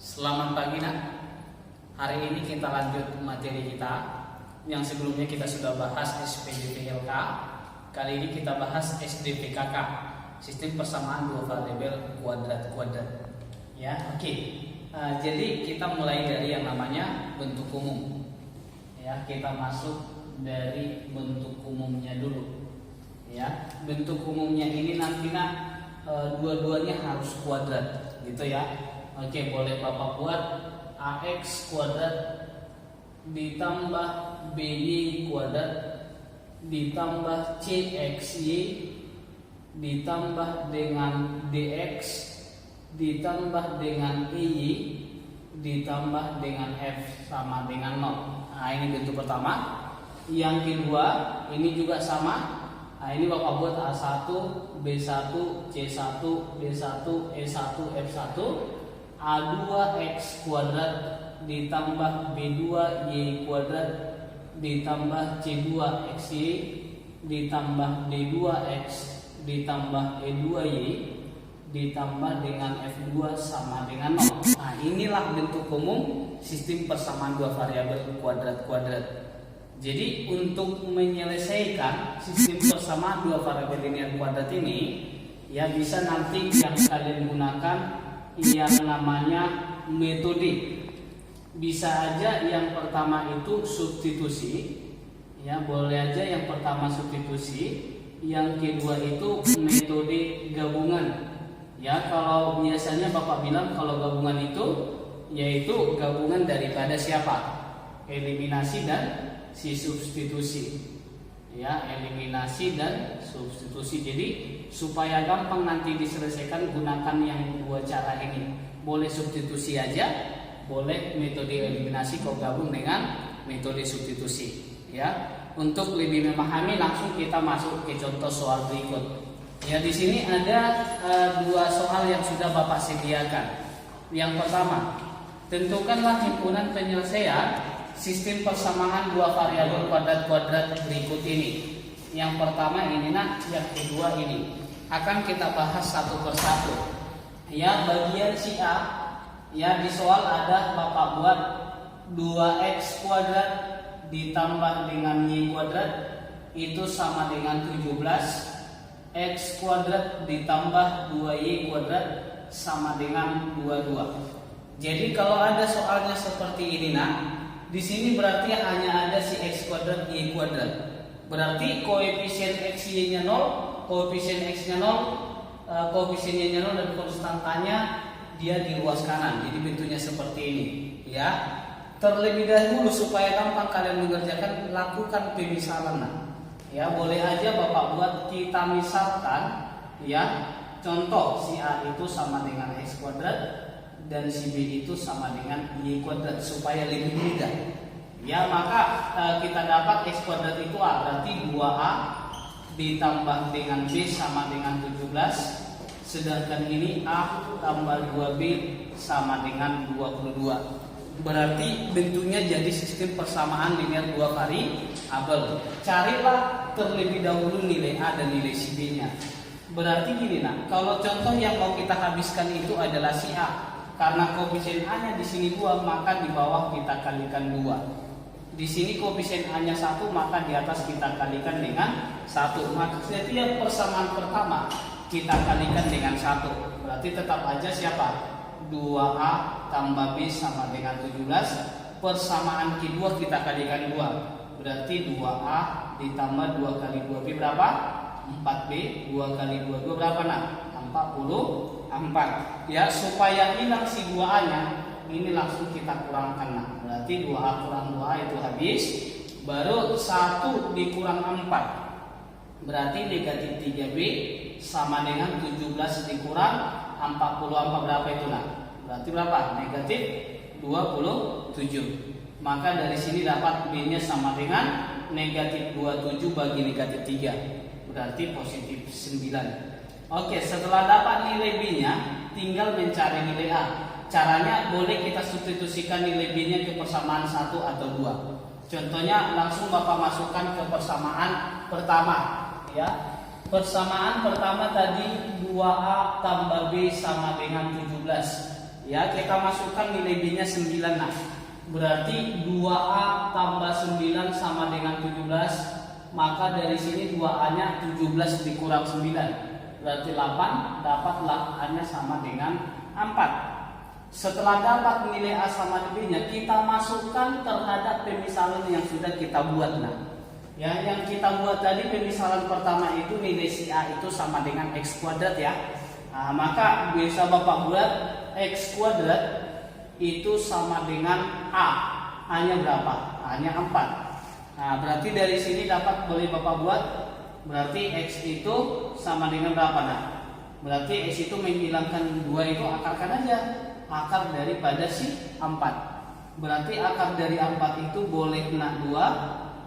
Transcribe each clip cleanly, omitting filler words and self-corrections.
Selamat pagi nak. Hari ini kita lanjut materi kita. Yang sebelumnya kita sudah bahas SPDVLK. Kali ini kita bahas SDVKK, sistem persamaan dua variabel kuadrat. Ya, oke. Jadi kita mulai dari yang namanya bentuk umum. Ya, kita masuk dari bentuk umumnya dulu. Ya, bentuk umumnya ini nanti nak dua-duanya harus kuadrat, gitu ya. Oke, boleh Bapak buat AX kuadrat ditambah BY kuadrat ditambah CXY ditambah dengan DX ditambah dengan EY ditambah dengan F sama dengan 0. Nah, ini bentuk pertama. Yang kedua, ini juga sama. Nah, ini Bapak buat A1, B1, C1, D1, E1, F1, A2X kuadrat ditambah B2Y kuadrat ditambah C2XY ditambah D2X ditambah E2Y ditambah dengan F2 sama dengan 0. Nah, inilah bentuk umum sistem persamaan dua variabel kuadrat. Jadi untuk menyelesaikan sistem persamaan dua variabel linear kuadrat ini, ya bisa nanti yang kalian gunakan yang namanya metode. Bisa aja yang pertama itu substitusi, ya boleh aja yang pertama substitusi, yang kedua itu metode gabungan. Ya, kalau biasanya Bapak bilang kalau gabungan itu yaitu gabungan daripada siapa? Eliminasi dan si substitusi. Ya, eliminasi dan substitusi. Jadi supaya gampang nanti diselesaikan, gunakan yang dua cara ini. Boleh substitusi aja, boleh metode eliminasi kau gabung dengan metode substitusi. Ya, untuk lebih memahami langsung kita masuk ke contoh soal berikut. Ya, di sini ada dua soal yang sudah Bapak sediakan. Yang pertama, tentukanlah himpunan penyelesaian sistem persamaan dua variabel kuadrat berikut ini. Yang pertama ini nak, yang kedua ini. Akan kita bahas satu persatu. Ya, bagian si A, ya di soal ada Bapak buat 2x kuadrat ditambah dengan y kuadrat itu sama dengan 17. X kuadrat ditambah 2y kuadrat sama dengan 22. Jadi kalau ada soalnya seperti ini nak, di sini berarti hanya ada si x kuadrat y kuadrat. Berarti koefisien xy-nya 0, koefisien x-nya 0, koefisien y-nya 0 dan konstantanya dia di ruas kanan. Jadi bentuknya seperti ini, ya. Terlebih dahulu supaya gampang kalian mengerjakan, lakukan pemisalan. Ya, boleh aja Bapak buat kita misalkan, ya. Contoh si A itu sama dengan x kuadrat dan si B itu sama dengan y kuadrat supaya lebih mudah. Ya, maka kita dapat x kuadrat itu A, berarti 2A ditambah dengan B sama dengan 17. Sedangkan ini A tambah 2B sama dengan 22. Berarti bentuknya jadi sistem persamaan linear dua variabel. Carilah terlebih dahulu nilai A dan nilai si B-nya. Berarti gini nak, kalau contoh yang mau kita habiskan itu adalah si A. Karena koefisien A-nya di sini 2, maka di bawah kita kalikan 2. Di sini koefisien A-nya 1, maka di atas kita kalikan dengan 1. Maka setiap persamaan pertama kita kalikan dengan 1. Berarti tetap aja siapa? 2A tambah B sama dengan 17. Persamaan kedua kita kalikan 2. Berarti 2A ditambah 2 kali 2B berapa? 4B. 2 kali 2 berapa nak? 44. Ya, supaya hilang si 2A-nya, ini langsung kita kurangkan nak. Berarti 2A kurang 2A itu habis. Baru 1 dikurang 4. Berarti negatif 3B sama dengan 17 dikurang 44 berapa itu nak? Berarti berapa? Negatif 27. Maka dari sini dapat B-nya sama dengan negatif 27 bagi negatif 3. Berarti positif 9. Oke, setelah dapat nilai B-nya, tinggal mencari nilai A. Caranya boleh kita substitusikan nilai B-nya ke persamaan 1 atau 2. Contohnya langsung Bapak masukkan ke persamaan pertama, ya. Persamaan pertama tadi 2A tambah B sama dengan 17. Ya, kita masukkan nilai B-nya 9. Nah, berarti 2A tambah 9 sama dengan 17. Maka dari sini 2A-nya 17 dikurang 9. Berarti 8, dapatlah A-nya sama dengan 4. Setelah dapat nilai A sama B-nya, kita masukkan terhadap pemisalan yang sudah kita buat. Nah, ya, yang kita buat tadi pemisalan pertama itu nilai si A itu sama dengan X kuadrat ya. Nah, maka bisa Bapak buat X kuadrat itu sama dengan A. A-nya berapa? A-nya 4. Nah, berarti dari sini dapat boleh Bapak buat. Berarti X itu sama dengan berapa? Nah, berarti X itu menghilangkan 2 itu akarkan aja. Akar daripada si 4. Berarti akar dari 4 itu boleh kena 2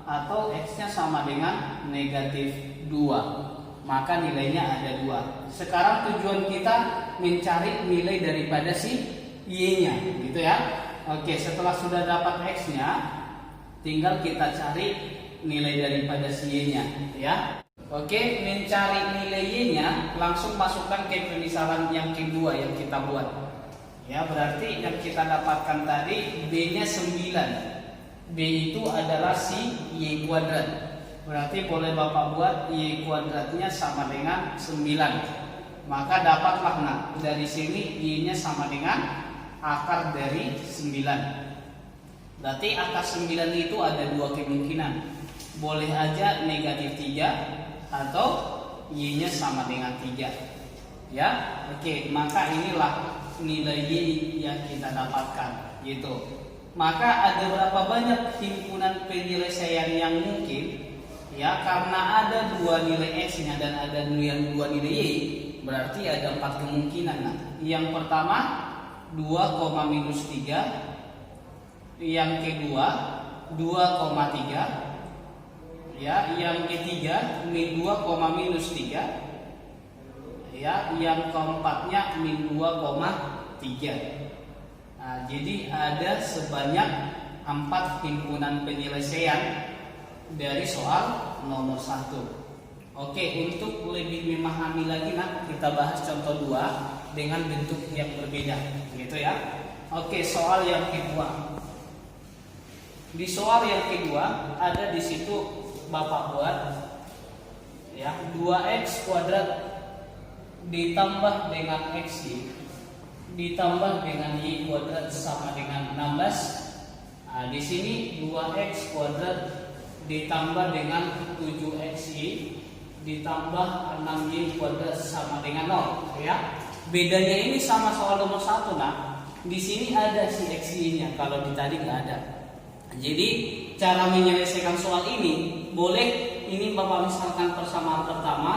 atau X-nya sama dengan negatif 2. Maka nilainya ada 2. Sekarang tujuan kita mencari nilai daripada si Y-nya, gitu ya. Oke, setelah sudah dapat X-nya, tinggal kita cari nilai daripada si Y-nya, ya. Oke, mencari nilai Y-nya langsung masukkan ke pemisalan yang kedua yang kita buat. Ya, berarti yang kita dapatkan tadi B-nya 9. B itu adalah si Y kuadrat. Berarti boleh Bapak buat Y kuadratnya sama dengan 9. Maka dapatlah, nah, dari sini Y-nya sama dengan akar dari 9. Berarti akar 9 itu ada 2 kemungkinan. Boleh aja negatif 3 atau Y-nya sama dengan 3. Ya, oke, maka inilah nilai Y yang kita dapatkan, gitu. Maka ada berapa banyak himpunan penyelesaian yang mungkin? Ya, karena ada 2 nilai X-nya dan ada 2 nilai Y, berarti ada 4 kemungkinan. Nah, yang pertama 2, minus 3. Yang kedua 2,3. Ya, yang ketiga min 2, minus 3. Ya, yang keempatnya min 2,3. Nah, jadi ada sebanyak 4 himpunan penyelesaian dari soal nomor 1. Oke, untuk lebih memahami lagi, nah, kita bahas contoh 2 dengan bentuk yang berbeda, gitu ya. Oke, soal yang kedua. Di soal yang kedua ada di situ Bapak buat ya 2x kuadrat ditambah dengan XY ditambah dengan Y kuadrat sama dengan 16. Nah, di sini 2x kuadrat ditambah dengan 7xy ditambah 6y kuadrat sama dengan 0, ya. Bedanya ini sama soal nomor 1. Nah, di sini ada si xy-nya, kalau di tadi nggak ada. Jadi cara menyelesaikan soal ini boleh ini Bapak misalkan persamaan pertama,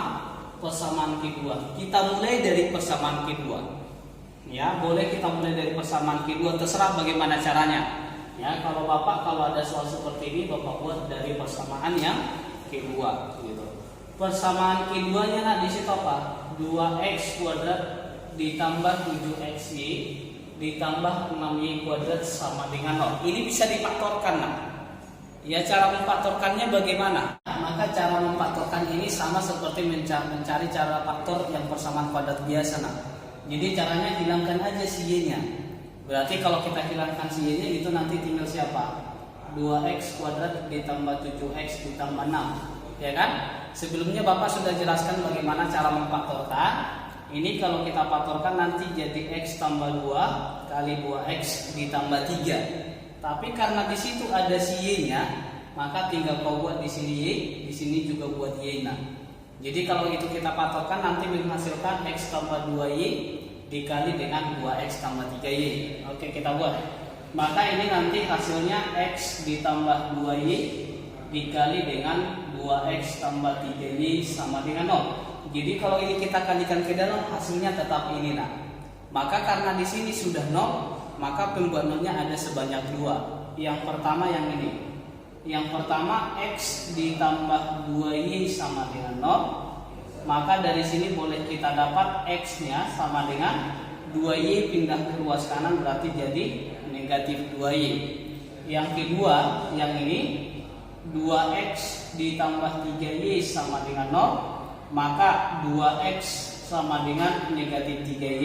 persamaan kedua. Kita mulai dari persamaan kedua. Ya, boleh kita mulai dari persamaan kedua, terserah bagaimana caranya. Ya, kalau Bapak kalau ada soal seperti ini Bapak buat dari persamaan yang kedua gitu. Persamaan keduanya, nah, di situ apa? 2x kuadrat ditambah 7xy ditambah 6y kuadrat sama dengan 0. Ini bisa difaktorkan, nah. Ya, cara memfaktorkannya bagaimana? Maka cara memfaktorkan ini sama seperti mencari cara faktor yang persamaan kuadrat biasa, nah. Jadi caranya hilangkan aja si y-nya. Berarti kalau kita hilangkan si y-nya itu nanti tinggal siapa? 2x kuadrat ditambah 7x ditambah 6, ya kan? Sebelumnya Bapak sudah jelaskan bagaimana cara memfaktorkan. Ini kalau kita faktorkan nanti jadi x tambah 2 kali 2x ditambah 3. Tapi karena di situ ada si y-nya, maka tinggal kau buat di sini y, di sini juga buat y. Nah, jadi kalau itu kita faktorkan nanti menghasilkan x tambah 2y dikali dengan 2x tambah 3y. Oke, kita buat. Maka ini nanti hasilnya x ditambah 2y dikali dengan 2x tambah 3y sama dengan 0. Jadi kalau ini kita kalikan ke dalam hasilnya tetap ini, nah. Maka karena di sini sudah 0, maka pembuat nolnya ada sebanyak 2. Yang pertama yang ini. Yang pertama x ditambah 2y sama dengan 0. Maka dari sini boleh kita dapat x-nya sama dengan 2y pindah ke ruas kanan berarti jadi negatif 2y. Yang kedua yang ini 2x ditambah 3y sama dengan 0. Maka 2x sama dengan negatif 3y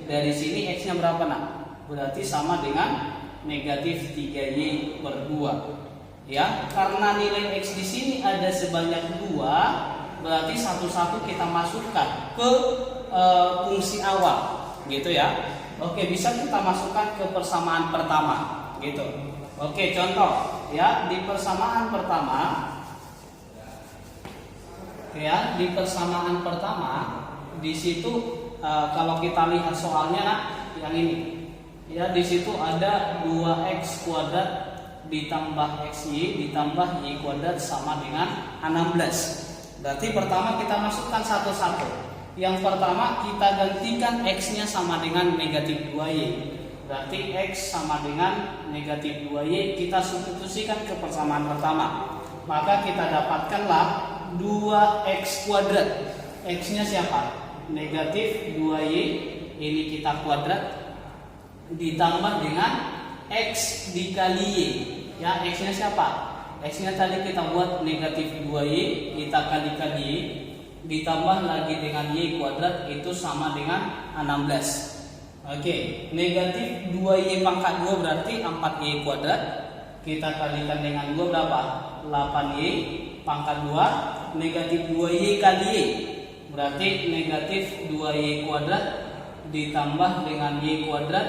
Dari sini X-nya berapa nak? Berarti sama dengan negatif 3Y per 2. Ya, karena nilai X di sini ada sebanyak 2, berarti satu-satu kita masukkan ke fungsi awal, gitu ya. Oke, bisa kita masukkan ke persamaan pertama, gitu. Oke, contoh ya, di persamaan pertama, ya, di persamaan pertama, di situ kalau kita lihat soalnya nak, yang ini, ya, di situ ada 2x kuadrat ditambah xy ditambah y kuadrat sama dengan 16. Berarti pertama kita masukkan satu-satu. Yang pertama kita gantikan x-nya sama dengan negatif 2y. Berarti x sama dengan negatif 2y, kita substitusikan ke persamaan pertama. Maka kita dapatkanlah 2x kuadrat. X-nya siapa? Negatif 2y, ini kita kuadrat, ditambah dengan x dikali y. Ya, x-nya siapa? X-nya tadi kita buat negatif 2y, kita kali-kali y, ditambah lagi dengan y kuadrat, itu sama dengan 16. Oke, negatif 2y pangkat 2 berarti 4y kuadrat. Kita kalikan dengan 2 berapa? 8y pangkat 2. Negatif 2y kali y berarti negatif 2y kuadrat ditambah dengan y kuadrat,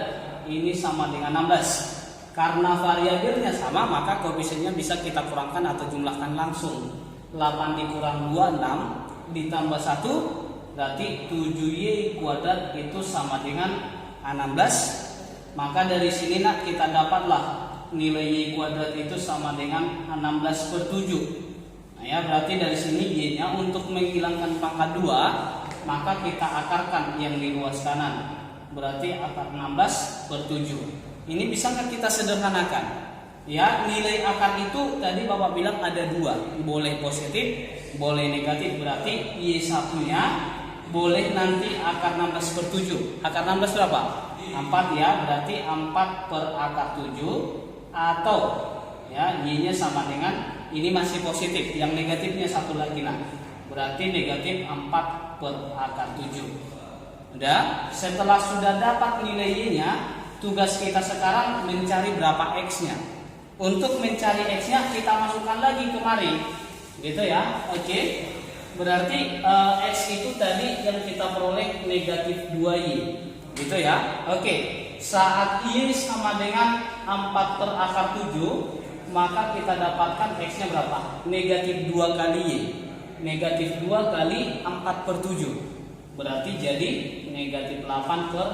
ini sama dengan 16. Karena variabelnya sama, maka koefisiennya bisa kita kurangkan atau jumlahkan langsung. 8 dikurang 2, 6, ditambah 1, berarti 7y kuadrat itu sama dengan 16. Maka dari sini nak kita dapatlah nilai y kuadrat itu sama dengan 16 per 7. Nah ya, berarti dari sini y-nya untuk menghilangkan pangkat 2, maka kita akarkan yang di ruas kanan. Berarti akar 16 per 7. Ini bisa nggak kita sederhanakan? Ya, nilai akar itu tadi Bapak bilang ada 2, boleh positif, boleh negatif. Berarti y1-nya boleh nanti akar 16 per 7. Akar 16 berapa? 4 ya, berarti 4 per akar 7. Atau ya, y-nya sama dengan, ini masih positif, yang negatifnya satu lagi nah. Berarti negatif 4 per akar 7. Udah, setelah sudah dapat nilai y-nya, tugas kita sekarang mencari berapa x-nya. Untuk mencari x-nya kita masukkan lagi kemari, gitu ya. Oke. Berarti x itu tadi yang kita peroleh negatif 2y, gitu ya. Oke. Saat y sama dengan 4 per akar 7, maka kita dapatkan x-nya berapa? Negatif 2 kali y. Negatif 2 kali 4 per 7, berarti jadi negatif 8 per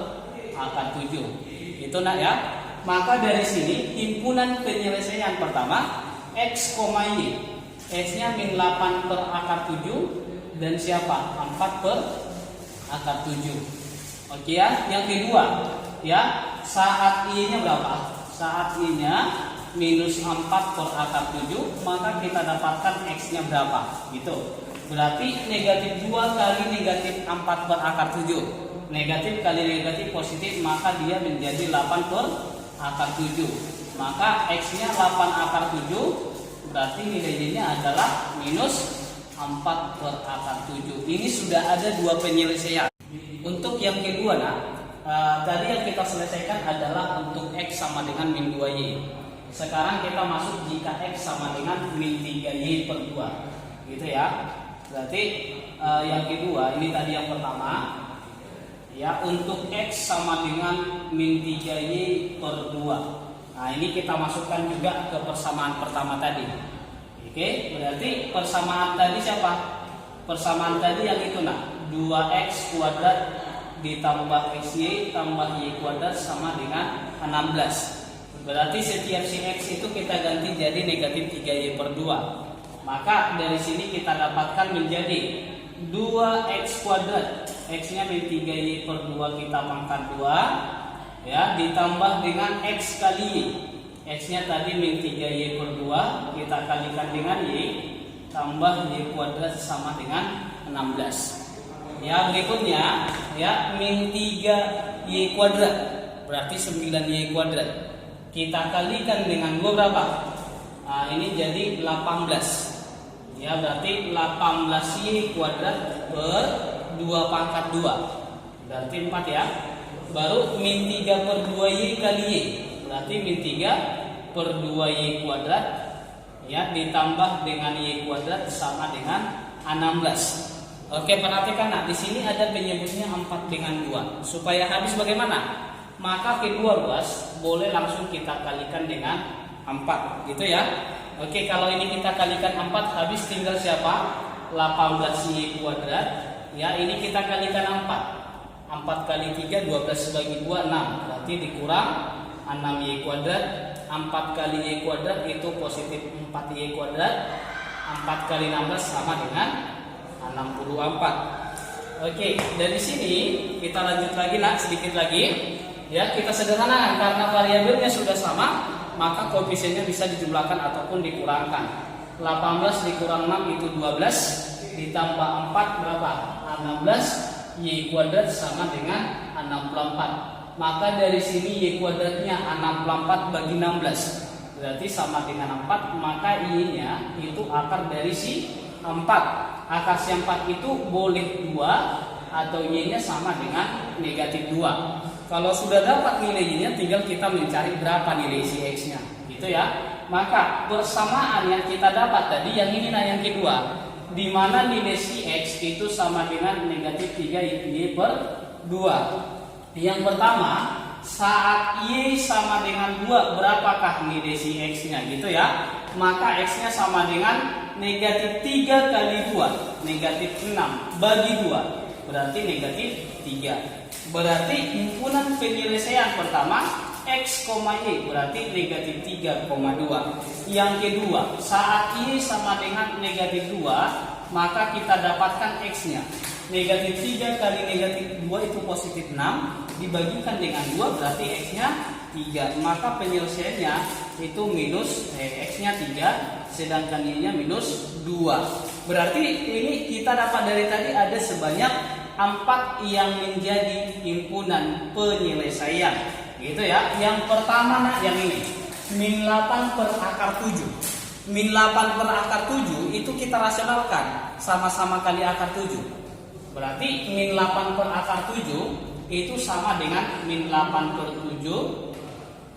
akar 7. Itu nak ya. Maka dari sini himpunan penyelesaian pertama x, y. X-nya min 8 per akar 7 dan siapa? 4 per akar 7. Oke ya. Yang kedua, ya, saat y-nya berapa? Saat y-nya minus 4 per akar 7, maka kita dapatkan x-nya berapa? Gitu. Berarti negatif 2 kali negatif 4 per akar 7. Negatif kali negatif positif, maka dia menjadi 8 per akar 7. Maka x-nya 8 akar 7, berarti nilai y-nya adalah minus 4 per akar 7. Ini sudah ada 2 penyelesaian. Untuk yang kedua nah, tadi yang kita selesaikan adalah untuk x sama dengan min 2y. Sekarang kita masuk jika x sama dengan min 3y per 2, gitu ya. Berarti yang kedua, ini tadi yang pertama. Ya, untuk x sama dengan min 3y per 2. Nah, ini kita masukkan juga ke persamaan pertama tadi. Oke, berarti persamaan tadi siapa? Persamaan tadi yang itu nah, 2x kuadrat ditambah xy tambah y kuadrat sama dengan 16. Berarti setiap si x itu kita ganti jadi negatif 3y per 2. Maka dari sini kita dapatkan menjadi 2x kuadrat, x-nya min 3y per 2 kita pangkat 2, ya, ditambah dengan x kali y. X-nya tadi min 3y per 2, kita kalikan dengan y, tambah y kuadrat sama dengan 16. Ya, berikutnya ya, min 3y kuadrat berarti 9y kuadrat. Kita kalikan dengan 2 berapa? Nah, ini jadi 18. Ya, berarti 18y kuadrat per 2 pangkat 2. Berarti 4 ya. baru min 3 per 2Y kali Y. Berarti min 3 per 2Y kuadrat ya ditambah dengan Y kuadrat sama dengan 16. Oke, perhatikan nah, di sini ada penyebutnya 4 dengan 2. Supaya habis bagaimana? Maka kedua ruas boleh langsung kita kalikan dengan 4, gitu ya. Oke, kalau ini kita kalikan 4 habis tinggal siapa? 18Y kuadrat. Ya, ini kita kalikan 4. 4 kali 3 12 bagi 2 6. Berarti dikurang 6Y kuadrat. 4 kali Y kuadrat itu positif 4Y kuadrat. 4 kali 16 sama dengan 64. Oke, dari sini kita lanjut lagi nak, sedikit lagi. Ya, kita sederhanakan karena variabelnya sudah sama, maka koefisiennya bisa dijumlahkan ataupun dikurangkan. 18 dikurang 6 itu 12, ditambah 4 berapa? 16. Y kuadrat sama dengan 64. Maka dari sini Y kuadratnya 64 bagi 16. Berarti sama dengan 4. Maka Y-nya itu akar dari si 4. Akar si 4 itu boleh 2 atau Y-nya sama dengan negatif 2. Kalau sudah dapat nilai Y-nya, tinggal kita mencari berapa nilai si X-nya, gitu ya. Maka persamaan yang kita dapat tadi yang ini nah yang kedua, di mana nilai si X itu sama dengan negatif 3Y per 2. Yang pertama, saat Y sama dengan 2, berapakah nilai si X-nya, gitu ya. Maka X-nya sama dengan negatif 3 kali 2, negatif 6 bagi 2, berarti negatif 3. Berarti himpunan penyelesaian pertama X, Y berarti negatif 3,2. Yang kedua, saat Y sama dengan negatif 2, maka kita dapatkan X-nya. Negatif 3 kali negatif 2 itu positif 6, dibagikan dengan 2 berarti X-nya 3. Maka penyelesaiannya itu minus X-nya 3, sedangkan Y-nya minus 2. Berarti ini kita dapat dari tadi ada sebanyak 4 yang menjadi himpunan penyelesaian, gitu ya. Yang pertama nah yang ini min 8 per akar 7. Min 8 per akar 7 itu kita rasionalkan sama-sama kali akar 7. Berarti min 8 per akar 7 itu sama dengan min 8 per 7.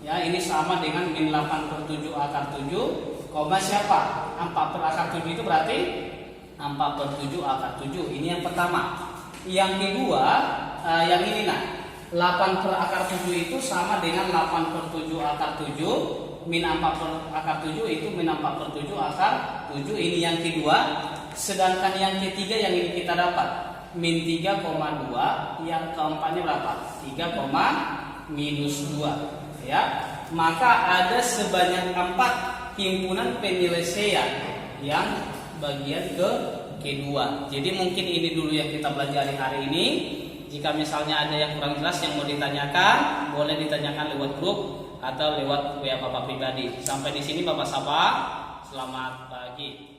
Ya, ini sama dengan min 8 per 7 akar 7, koma siapa? 4 per akar 7 itu berarti 4 per 7 akar 7. Ini yang pertama. Yang kedua, yang ini nah 8 per akar 7 itu sama dengan 8 per 7 akar 7. Min 4 per akar 7 itu min 4 per 7 akar 7. Ini yang kedua. Sedangkan yang ketiga yang ini kita dapat min 3,2. Yang keempatnya berapa? 3, minus 2, ya. Maka ada sebanyak 4 himpunan penyelesaian yang bagian kedua. Jadi mungkin ini dulu yang kita pelajari hari ini. Jika misalnya ada yang kurang jelas yang mau ditanyakan, boleh ditanyakan lewat grup atau lewat WA Bapak pribadi. Sampai di sini Bapak Sapa, selamat pagi.